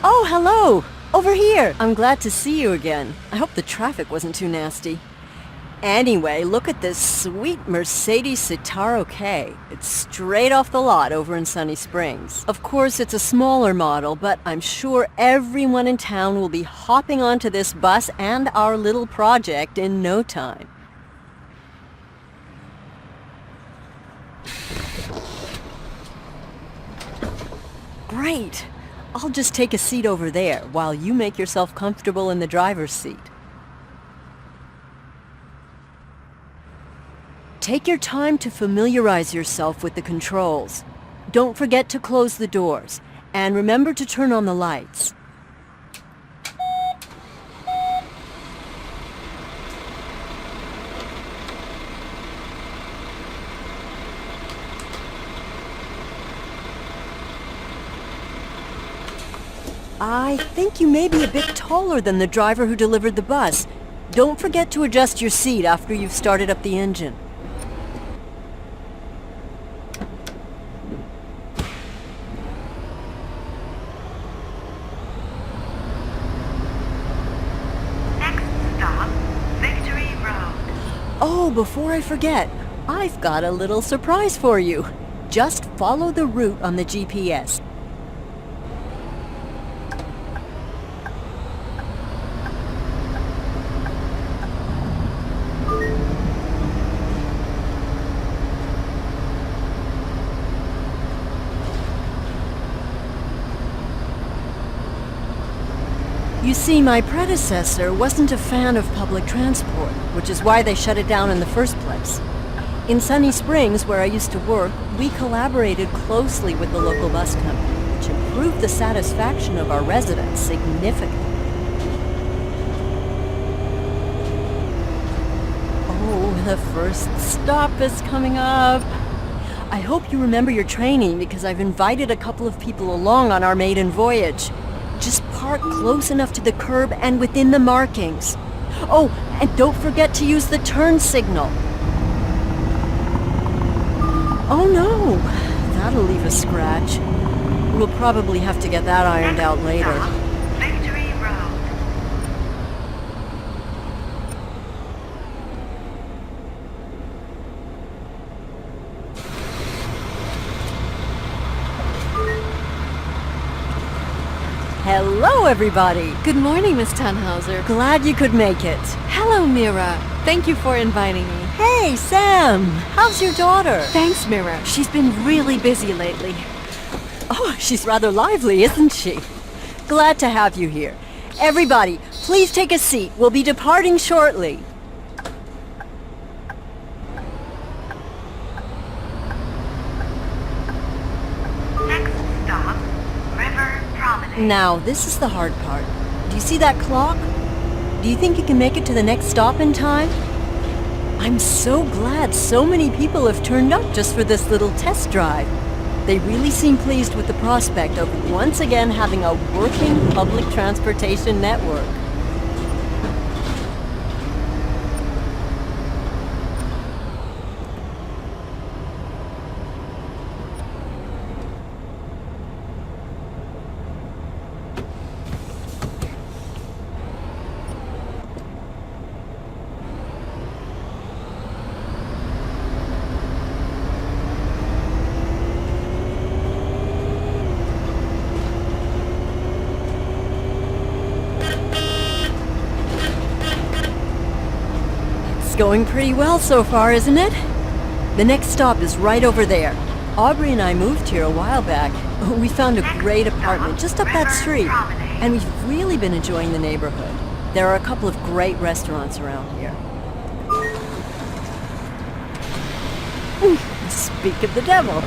Oh, hello! Over here! I'm glad to see you again. I hope the traffic wasn't too nasty. Anyway, look at this sweet Mercedes Citaro K. It's straight off the lot over in Sunny Springs. Of course, it's a smaller model, but I'm sure everyone in town will be hopping onto this bus and our little project in no time. Great! I'll just take a seat over there while you make yourself comfortable in the driver's seat. Take your time to familiarize yourself with the controls. Don't forget to close the doors, and remember to turn on the lights. I think you may be a bit taller than the driver who delivered the bus. Don't forget to adjust your seat after you've started up the engine. Oh, before I forget, I've got a little surprise for you. Just follow the route on the GPS. You see, my predecessor wasn't a fan of public transport, which is why they shut it down in the first place. In Sunny Springs, where I used to work, we collaborated closely with the local bus company, which improved the satisfaction of our residents significantly. Oh, the first stop is coming up. I hope you remember your training because I've invited a couple of people along on our maiden voyage. Just park close enough to the curb and within the markings. Oh, and don't forget to use the turn signal. Oh no, that'll leave a scratch. We'll probably have to get that ironed out later. Victory Road. Hello, everybody! Good morning, Miss Tannhauser. Glad you could make it. Hello, Mira. Thank you for inviting me. Hey, Sam! How's your daughter? Thanks, Mira. She's been really busy lately. Oh, she's rather lively, isn't she? Glad to have you here. Everybody, please take a seat. We'll be departing shortly. Next stop, River Promenade. Now, this is the hard part. Do you see that clock? Do you think you can make it to the next stop in time? I'm so glad so many people have turned up just for this little test drive. They really seem pleased with the prospect of once again having a working public transportation network. It's going pretty well so far, isn't it? The next stop is right over there. Aubrey and I moved here a while back. We found a great apartment just up that street, and we've really been enjoying the neighborhood. There are a couple of great restaurants around here. Speak of the devil.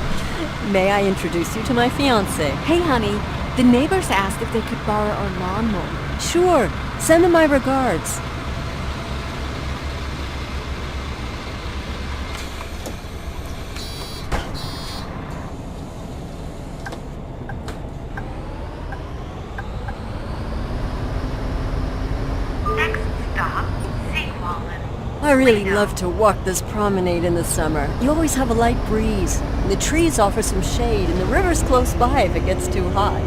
May I introduce you to my fiancé? Hey, honey. The neighbors asked if they could borrow our lawnmower. Sure. Send them my regards. Next stop, Sequallen. I really love to walk this promenade in the summer. You always have a light breeze. The trees offer some shade, and the river's close by if it gets too hot.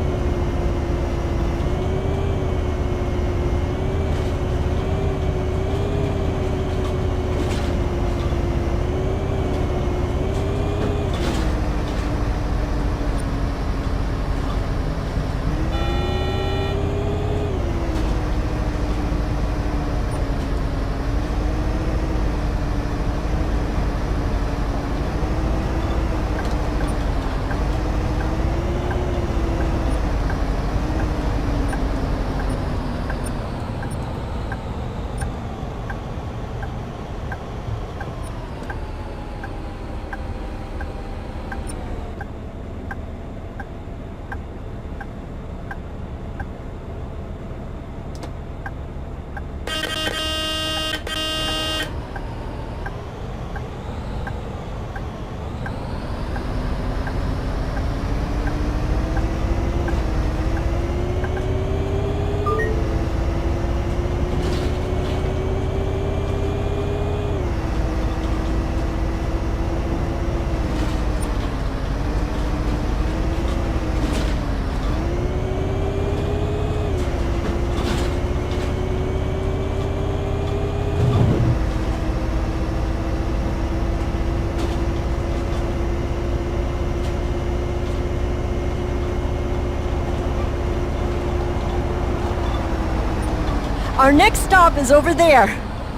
Our next stop is over there.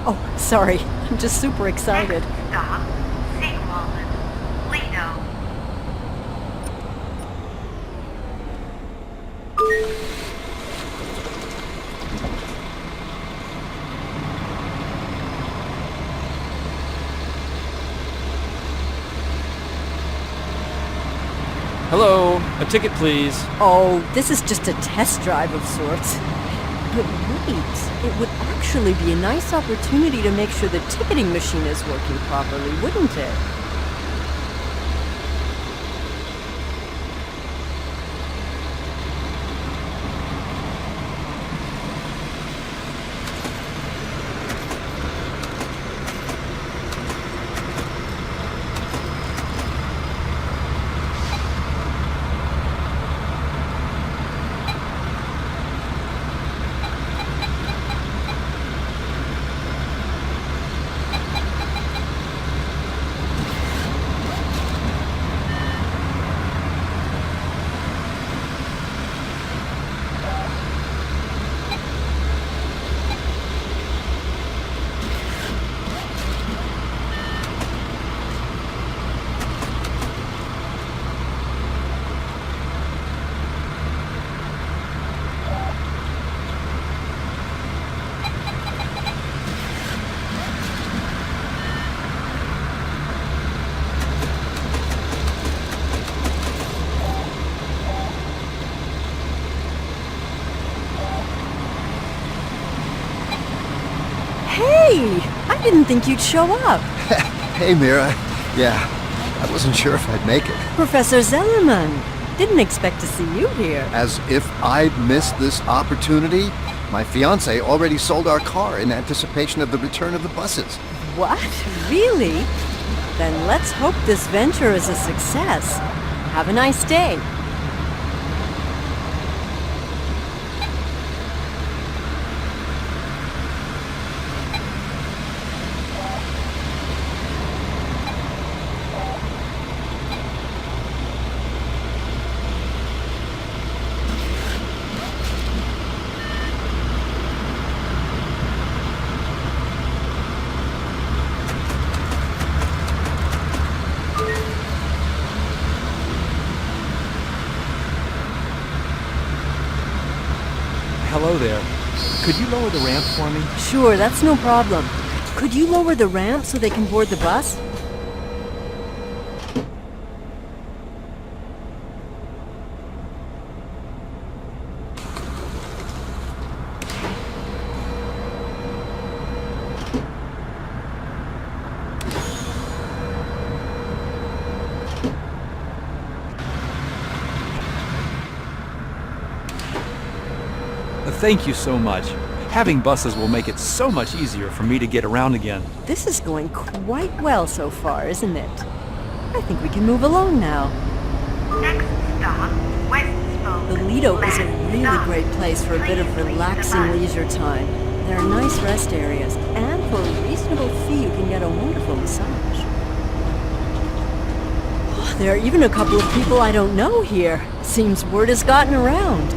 Oh, sorry. I'm just super excited. Next stop, Sequoia. Lido. Hello, a ticket please. Oh, this is just a test drive of sorts. But wait, it would actually be a nice opportunity to make sure the ticketing machine is working properly, wouldn't it? Hey! I didn't think you'd show up. Hey, Mira. Yeah, I wasn't sure if I'd make it. Professor Zellerman. Didn't expect to see you here. As if I'd missed this opportunity. My fiance already sold our car in anticipation of the return of the buses. What? Really? Then let's hope this venture is a success. Have a nice day. Hello there. Could you lower the ramp for me? Sure, that's no problem. Could you lower the ramp so they can board the bus? Thank you so much. Having buses will make it so much easier for me to get around again. This is going quite well so far, isn't it? I think we can move along now. Next stop, West Spoke. The Lido is a Last really stop. great place for a bit of Please leave the relaxing bus. leisure time. There are nice rest areas, and for a reasonable fee you can get a wonderful massage. Oh, there are even a couple of people I don't know here. Seems word has gotten around.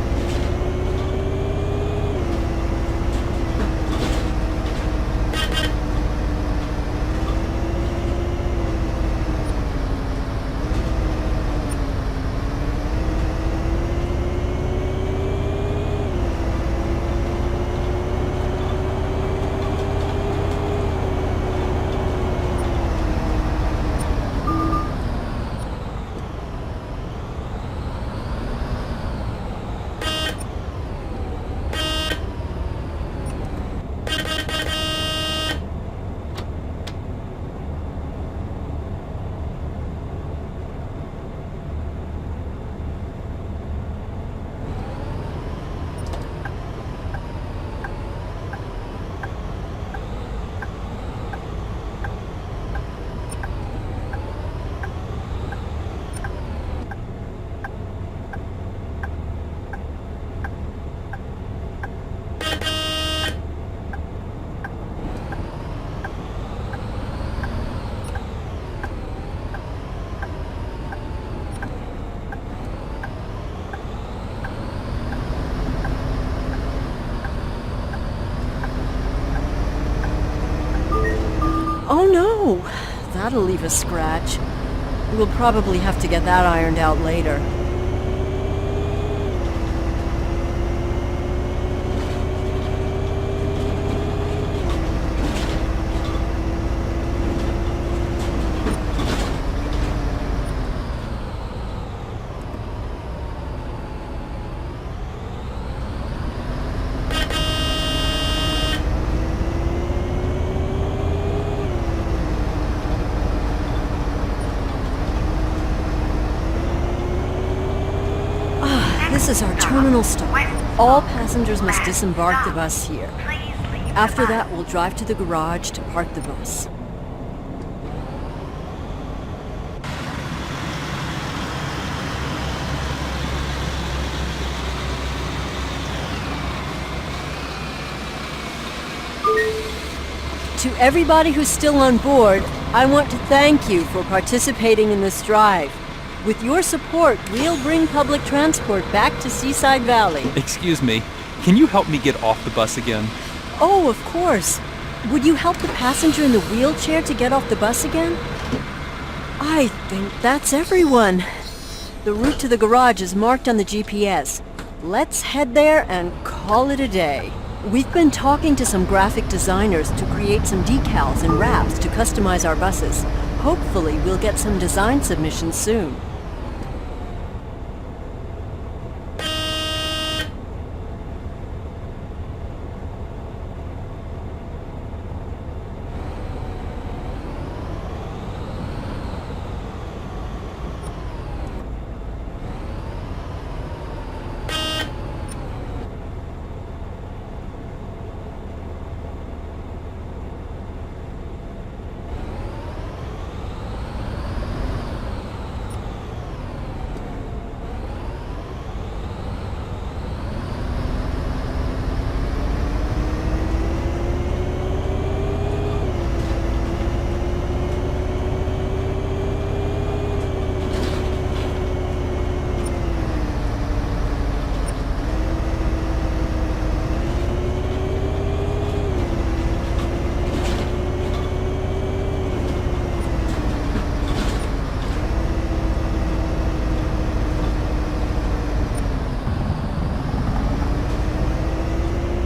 That'll leave a scratch. We'll probably have to get that ironed out later. This is our terminal stop. All passengers must disembark the bus here. Please leave the After bus. that, we'll drive to the garage to park the bus. To everybody who's still on board, I want to thank you for participating in this drive. With your support, we'll bring public transport back to Seaside Valley. Excuse me, can you help me get off the bus again? Oh, of course. Would you help the passenger in the wheelchair to get off the bus again? I think that's everyone. The route to the garage is marked on the GPS. Let's head there and call it a day. We've been talking to some graphic designers to create some decals and wraps to customize our buses. Hopefully, we'll get some design submissions soon.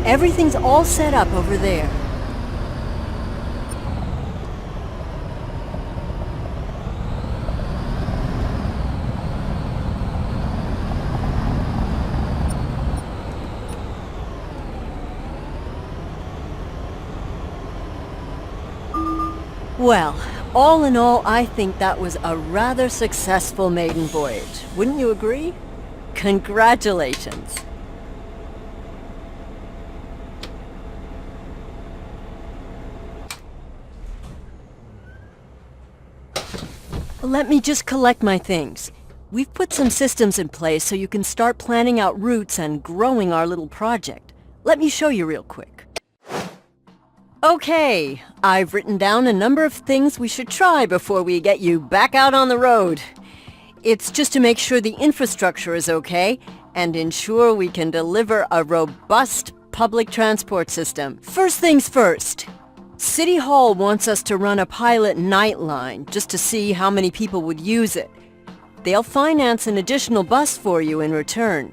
Everything's all set up over there. Well, all in all, I think that was a rather successful maiden voyage. Wouldn't you agree? Congratulations. Let me just collect my things. We've put some systems in place so you can start planning out routes and growing our little project. Let me show you real quick. Okay, I've written down a number of things we should try before we get you back out on the road. It's just to make sure the infrastructure is okay and ensure we can deliver a robust public transport system. First things first. City Hall wants us to run a pilot nightline just to see how many people would use it. They'll finance an additional bus for you in return.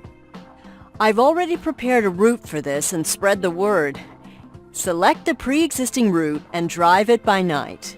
I've already prepared a route for this and spread the word. Select a pre-existing route and drive it by night.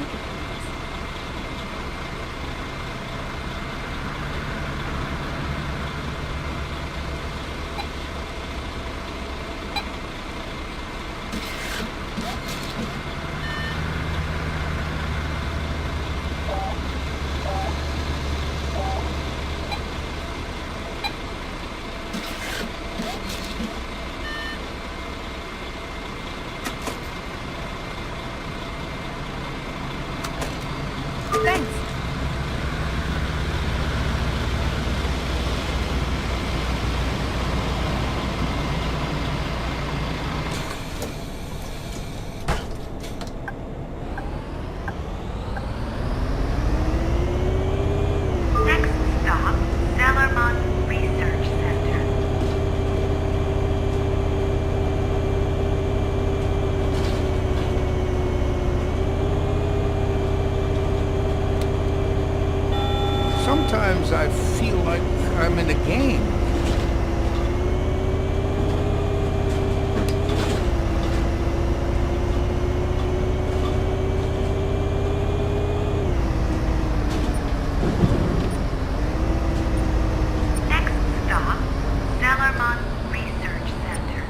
ticket, please. Thanks. Next stop, Zellermont Research Center. Sometimes I feel like I'm in a game. Next stop, Zellermont Research Center.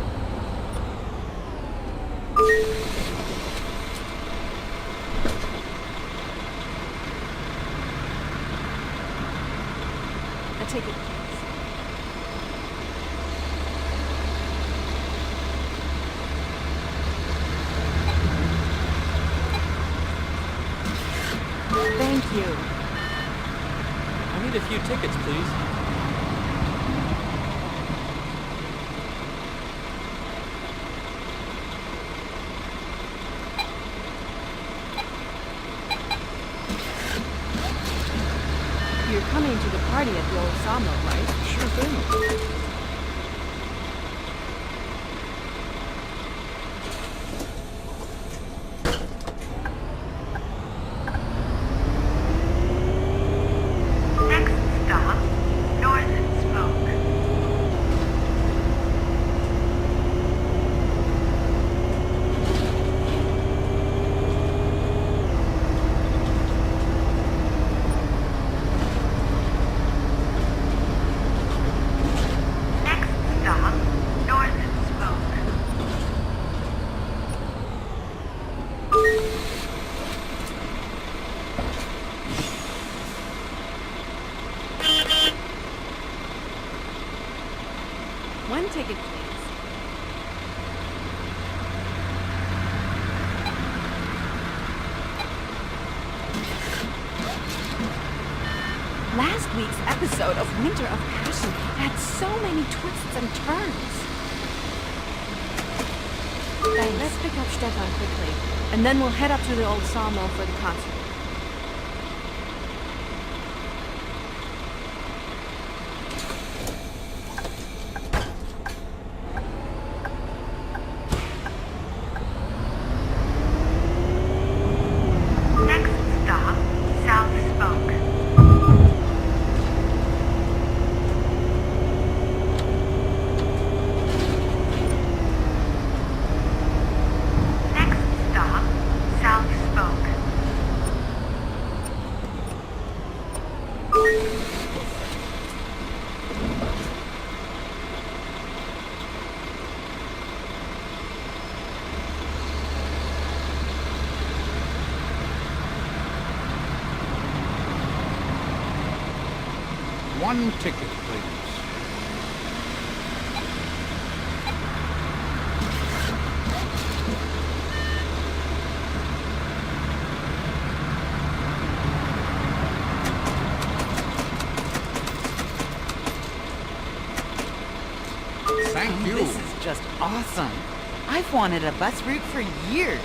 A ticket, please. Thank you. I need a few tickets, please. You're coming to the party at the old sawmill, right? Sure thing. Next stop, Northern Spoke. Next stop, Northern Spoke. One ticket, please. Last week's episode of Winter of Passion had so many twists and turns. Thanks. Let's pick up Stefan quickly, and then we'll head up to the old sawmill for the concert. Next stop, South Spoke. Next stop, South Spoke. One ticket, please. Thank you. This is just awesome. I've wanted a bus route for years.